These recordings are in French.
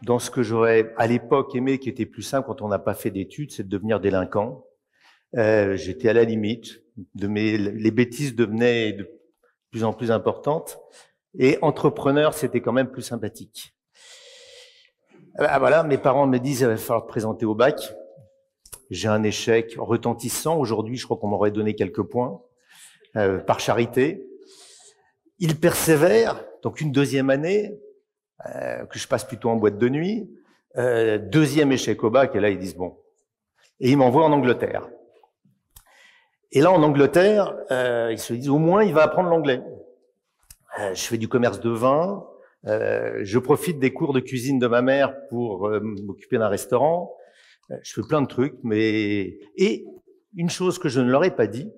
dans ce que j'aurais à l'époque aimé, qui était plus simple quand on n'a pas fait d'études, c'est de devenir délinquant. J'étais à la limite, les bêtises devenaient de plus en plus importantes, et entrepreneur, c'était quand même plus sympathique. Ah, voilà, mes parents me disent, il va falloir te présenter au bac. J'ai un échec retentissant. Aujourd'hui, je crois qu'on m'aurait donné quelques points, par charité. Ils persévèrent, donc une deuxième année, que je passe plutôt en boîte de nuit. Deuxième échec au bac, et là, ils disent bon. Et ils m'envoient en Angleterre. Et là, en Angleterre, ils se disent au moins, il va apprendre l'anglais. Je fais du commerce de vin. Je profite des cours de cuisine de ma mère pour m'occuper d'un restaurant. Je fais plein de trucs, et une chose que je ne leur ai pas dit,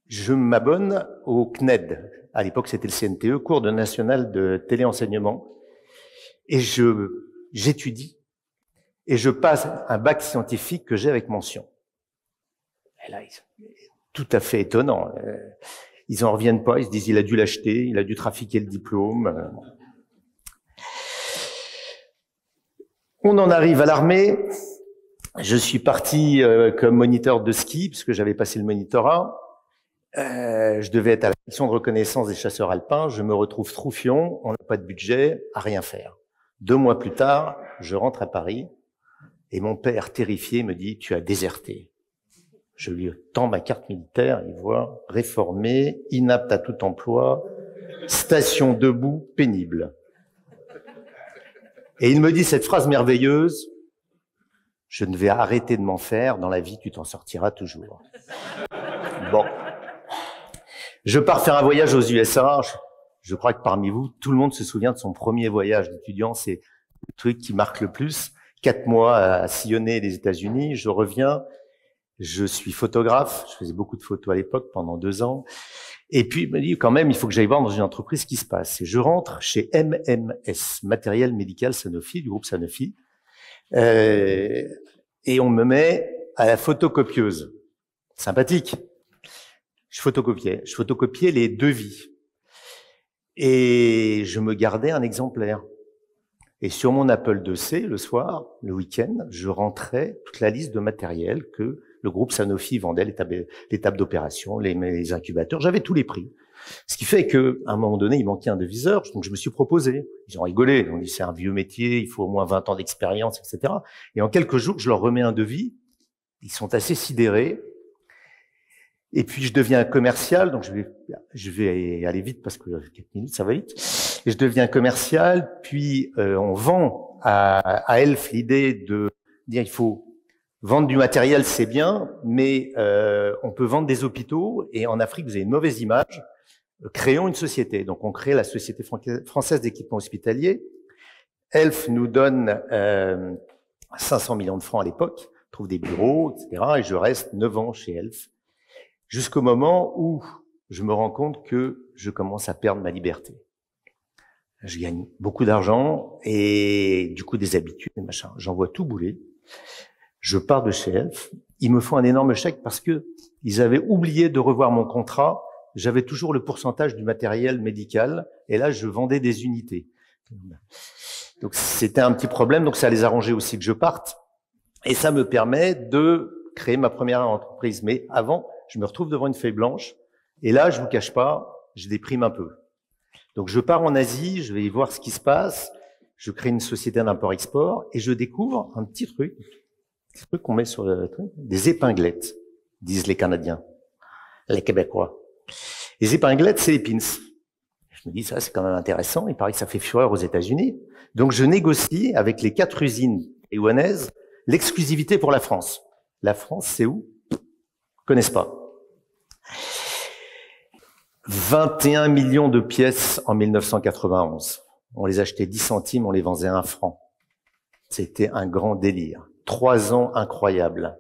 je m'abonne au CNED. À l'époque, c'était le CNTE, cours de national de téléenseignement. Et j'étudie. Et je passe un bac scientifique que j'ai avec mention. Et là, tout à fait étonnant. Ils en reviennent pas. Ils se disent, il a dû l'acheter, il a dû trafiquer le diplôme. On en arrive à l'armée. Je suis parti comme moniteur de ski, puisque j'avais passé le monitorat. Je devais être à la mission de reconnaissance des chasseurs alpins. Je me retrouve troufion, on n'a pas de budget, à rien faire. 2 mois plus tard, je rentre à Paris et mon père, terrifié, me dit « Tu as déserté ». Je lui tends ma carte militaire, il voit « Réformé, inapte à tout emploi, station debout, pénible ». Et il me dit cette phrase merveilleuse « Je ne vais arrêter de m'en faire, dans la vie tu t'en sortiras toujours ». Bon. Je pars faire un voyage aux USA. Je crois que parmi vous, tout le monde se souvient de son premier voyage d'étudiant. C'est le truc qui marque le plus. 4 mois à sillonner les États-Unis. Je reviens. Je suis photographe. Je faisais beaucoup de photos à l'époque pendant 2 ans. Et puis, il me dit quand même, il faut que j'aille voir dans une entreprise ce qui se passe. Et je rentre chez MMS, Matériel Médical Sanofi, du groupe Sanofi. Et on me met à la photocopieuse. Sympathique. Je photocopiais les devis. Et je me gardais un exemplaire. Et sur mon Apple IIc, le soir, le week-end, je rentrais toute la liste de matériel que le groupe Sanofi vendait, les tables d'opération, les incubateurs. J'avais tous les prix. Ce qui fait qu'à un moment donné, il manquait un deviseur, donc je me suis proposé. Ils ont rigolé. Ils ont dit, c'est un vieux métier, il faut au moins 20 ans d'expérience, etc. Et en quelques jours, je leur remets un devis. Ils sont assez sidérés. Et puis, je deviens commercial, donc je vais aller vite parce que 4 minutes, ça va vite. Et je deviens commercial, puis on vend à Elf l'idée de dire il faut vendre du matériel, c'est bien, mais on peut vendre des hôpitaux, et en Afrique, vous avez une mauvaise image, créons une société. Donc, on crée la Société française d'équipement hospitalier. Elf nous donne 500 millions de francs à l'époque, trouve des bureaux, etc. Et je reste 9 ans chez Elf. Jusqu'au moment où je me rends compte que je commence à perdre ma liberté. Je gagne beaucoup d'argent et du coup des habitudes et machin. J'envoie tout bouler. Je pars de chez Elf. Ils me font un énorme chèque parce que ils avaient oublié de revoir mon contrat. J'avais toujours le pourcentage du matériel médical et là je vendais des unités. Donc c'était un petit problème. Donc ça les arrangeait aussi que je parte et ça me permet de créer ma première entreprise. Mais avant, je me retrouve devant une feuille blanche, et là, je vous cache pas, je déprime un peu. Donc, je pars en Asie, je vais y voir ce qui se passe, je crée une société d'import-export, et je découvre un petit truc qu'on met sur le truc, des épinglettes, disent les Canadiens, les Québécois. Les épinglettes, c'est les pins. Je me dis, ça, c'est quand même intéressant, il paraît que ça fait fureur aux États-Unis. Donc, je négocie avec les 4 usines taïwanaises l'exclusivité pour la France. La France, c'est où? Ils connaissent pas. 21 millions de pièces en 1991. On les achetait 10 centimes, on les vendait à 1 franc. C'était un grand délire. 3 ans incroyables.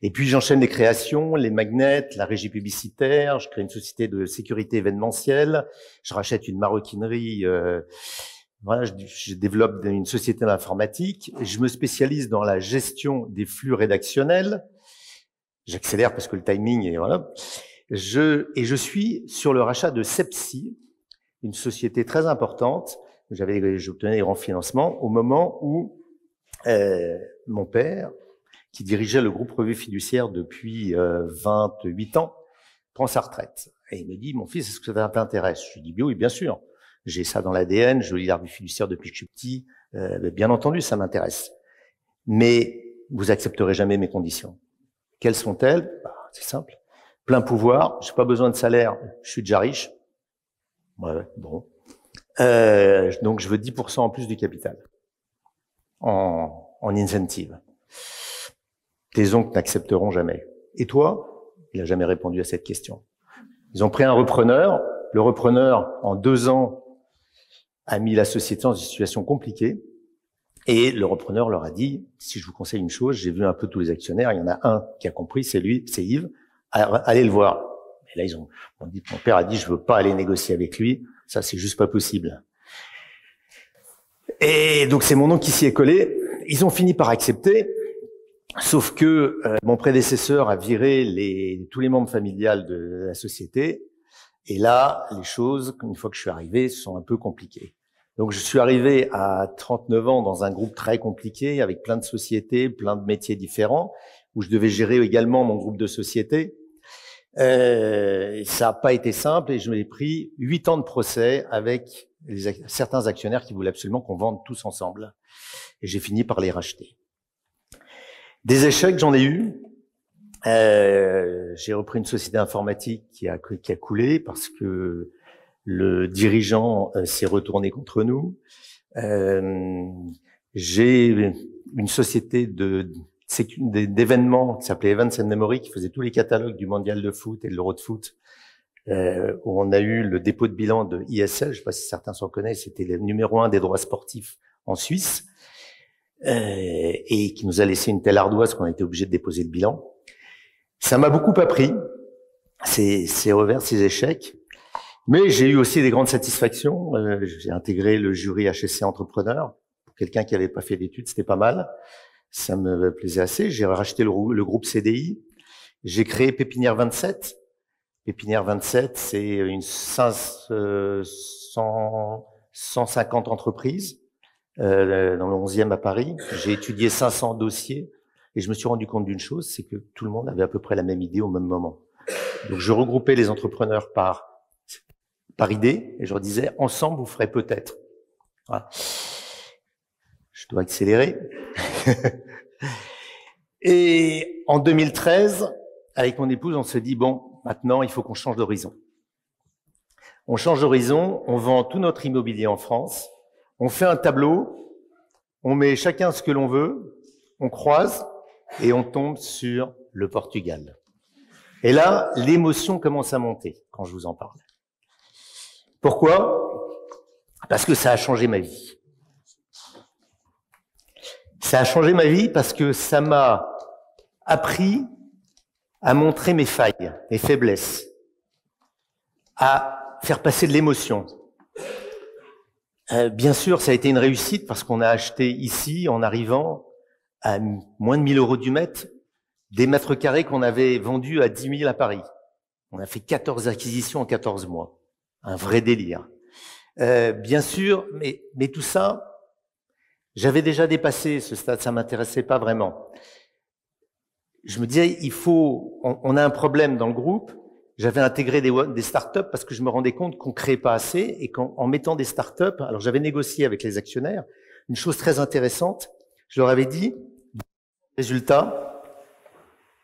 Et puis j'enchaîne les créations, les magnets, la régie publicitaire, je crée une société de sécurité événementielle, je rachète une maroquinerie, voilà, je développe une société d'informatique, je me spécialise dans la gestion des flux rédactionnels. J'accélère parce que le timing est voilà. Je suis sur le rachat de Sepsi, une société très importante j'obtenais des grands financements au moment où mon père, qui dirigeait le groupe Revue Fiduciaire depuis 28 ans, prend sa retraite. Et il me dit, mon fils, est-ce que ça t'intéresse? Je lui dis, oui, bien sûr. J'ai ça dans l'ADN, je lis la Revue Fiduciaire depuis que je suis petit. Bien entendu, ça m'intéresse. Mais vous accepterez jamais mes conditions. Quelles sont-elles? C'est simple. Plein pouvoir, j'ai pas besoin de salaire, je suis déjà riche. Ouais, bon. Donc je veux 10% en plus du capital en incentive. Tes oncles n'accepteront jamais. Et toi? Il n'a jamais répondu à cette question. Ils ont pris un repreneur. Le repreneur, en 2 ans, a mis la société dans une situation compliquée. Et le repreneur leur a dit, si je vous conseille une chose, j'ai vu un peu tous les actionnaires, il y en a un qui a compris, c'est lui, c'est Yves, allez le voir. Et là, mon père a dit, je veux pas aller négocier avec lui, ça c'est juste pas possible. Et donc c'est mon nom qui s'y est collé. Ils ont fini par accepter, sauf que mon prédécesseur a viré tous les membres familiales de la société. Et là, les choses, une fois que je suis arrivé, sont un peu compliquées. Donc, je suis arrivé à 39 ans dans un groupe très compliqué, avec plein de sociétés, plein de métiers différents, où je devais gérer également mon groupe de sociétés. Ça n'a pas été simple et je m'ai pris 8 ans de procès avec certains actionnaires qui voulaient absolument qu'on vende tous ensemble. Et j'ai fini par les racheter. Des échecs, j'en ai eu. J'ai repris une société informatique qui a coulé parce que le dirigeant s'est retourné contre nous. J'ai une société d'événements qui s'appelait Events and Memory, qui faisait tous les catalogues du mondial de foot et de l'euro de foot, où on a eu le dépôt de bilan de ISL, je ne sais pas si certains s'en connaissent, c'était le numéro 1 des droits sportifs en Suisse, et qui nous a laissé une telle ardoise qu'on a été obligé de déposer le bilan. Ça m'a beaucoup appris, ces revers, ces échecs. Mais j'ai eu aussi des grandes satisfactions. J'ai intégré le jury HEC Entrepreneur. Pour quelqu'un qui n'avait pas fait d'études, c'était pas mal. Ça me plaisait assez. J'ai racheté le groupe CDI. J'ai créé Pépinière 27. Pépinière 27, c'est 150 entreprises dans le 11e à Paris. J'ai étudié 500 dossiers et je me suis rendu compte d'une chose, c'est que tout le monde avait à peu près la même idée au même moment. Donc je regroupais les entrepreneurs par idée, et je leur disais, ensemble, vous ferez peut-être. Voilà. Je dois accélérer. Et en 2013, avec mon épouse, on se dit, bon, maintenant, il faut qu'on change d'horizon. On change d'horizon, on vend tout notre immobilier en France, on fait un tableau, on met chacun ce que l'on veut, on croise, et on tombe sur le Portugal. Et là, l'émotion commence à monter quand je vous en parle. Pourquoi? Parce que ça a changé ma vie. Ça a changé ma vie parce que ça m'a appris à montrer mes failles, mes faiblesses, à faire passer de l'émotion. Bien sûr, ça a été une réussite parce qu'on a acheté ici, en arrivant, à moins de 1 000 € du mètre, des mètres carrés qu'on avait vendus à 10 000 à Paris. On a fait 14 acquisitions en 14 mois. Un vrai délire. Bien sûr, mais tout ça, j'avais déjà dépassé ce stade, ça m'intéressait pas vraiment. Je me disais, on a un problème dans le groupe. J'avais intégré des startups parce que je me rendais compte qu'on créait pas assez et qu'en mettant des startups, alors j'avais négocié avec les actionnaires une chose très intéressante. Je leur avais dit, résultat,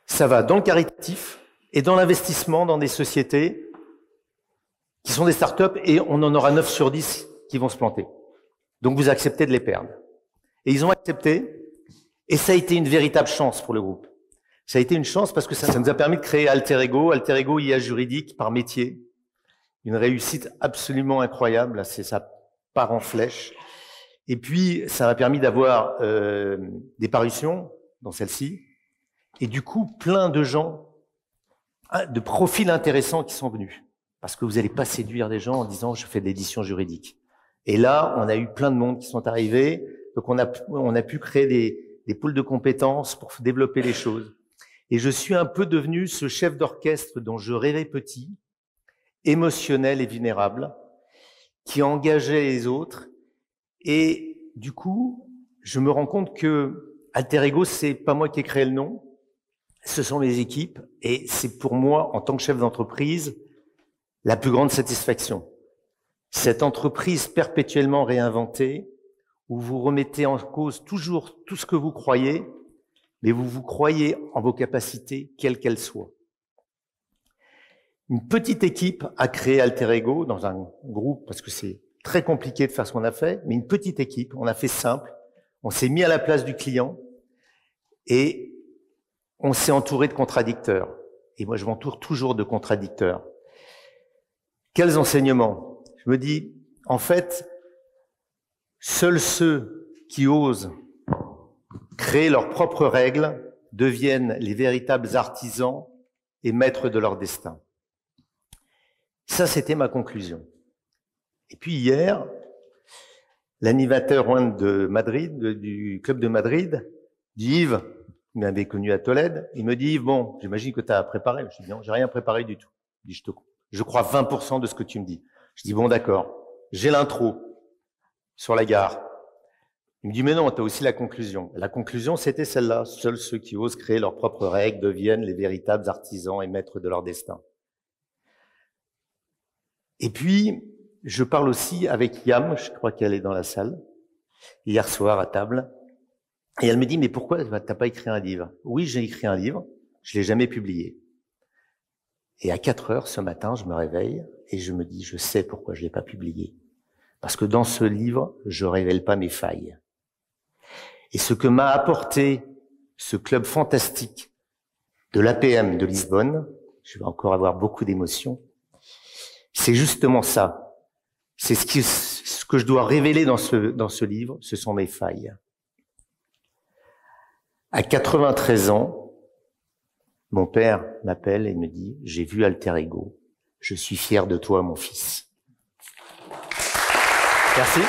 ça va dans le caritatif et dans l'investissement dans des sociétés qui sont des startups, et on en aura 9 sur 10 qui vont se planter. Donc vous acceptez de les perdre. Et ils ont accepté, et ça a été une véritable chance pour le groupe. Ça a été une chance parce que ça nous a permis de créer Alter Ego IA juridique par métier. Une réussite absolument incroyable, ça part en flèche. Et puis, ça m'a permis d'avoir des parutions dans celle-ci, et du coup, plein de gens, de profils intéressants qui sont venus. Parce que vous n'allez pas séduire des gens en disant « je fais de l'édition juridique ». Et là, on a eu plein de monde qui sont arrivés, donc on a pu créer des pôles de compétences pour développer les choses. Et je suis un peu devenu ce chef d'orchestre dont je rêvais petit, émotionnel et vulnérable, qui engageait les autres Et du coup, je me rends compte que Alter Ego, c'est pas moi qui ai créé le nom, ce sont mes équipes, et c'est pour moi, en tant que chef d'entreprise, la plus grande satisfaction. Cette entreprise perpétuellement réinventée, où vous remettez en cause toujours tout ce que vous croyez, mais vous croyez en vos capacités, quelles qu'elles soient. Une petite équipe a créé Alter Ego dans un groupe, parce que c'est très compliqué de faire ce qu'on a fait, mais une petite équipe, on a fait simple, on s'est mis à la place du client et on s'est entouré de contradicteurs. Et moi, je m'entoure toujours de contradicteurs. Quels enseignements? Je me dis, en fait, seuls ceux qui osent créer leurs propres règles deviennent les véritables artisans et maîtres de leur destin. Ça, c'était ma conclusion. Et puis hier, l'animateur de Madrid, du club de Madrid, dit Yves, il m'avait connu à Tolède, il me dit Yves, bon, j'imagine que tu as préparé. Je dis non, j'ai rien préparé du tout. Il dit, je crois 20% de ce que tu me dis. Je dis bon, d'accord, j'ai l'intro sur la gare. Il me dit mais non, tu as aussi la conclusion. La conclusion, c'était celle-là. Seuls ceux qui osent créer leurs propres règles deviennent les véritables artisans et maîtres de leur destin. Et puis, je parle aussi avec Yam, je crois qu'elle est dans la salle, hier soir à table, et elle me dit, mais pourquoi t'as pas écrit un livre? Oui, j'ai écrit un livre, je l'ai jamais publié. Et à 4 heures ce matin, je me réveille et je me dis, je sais pourquoi je l'ai pas publié. Parce que dans ce livre, je révèle pas mes failles. Et ce que m'a apporté ce club fantastique de l'APM de Lisbonne, je vais encore avoir beaucoup d'émotions, c'est justement ça. C'est ce que je dois révéler dans ce livre, ce sont mes failles. À 93 ans, mon père m'appelle et me dit « J'ai vu Alter Ego. Je suis fier de toi, mon fils. » Merci.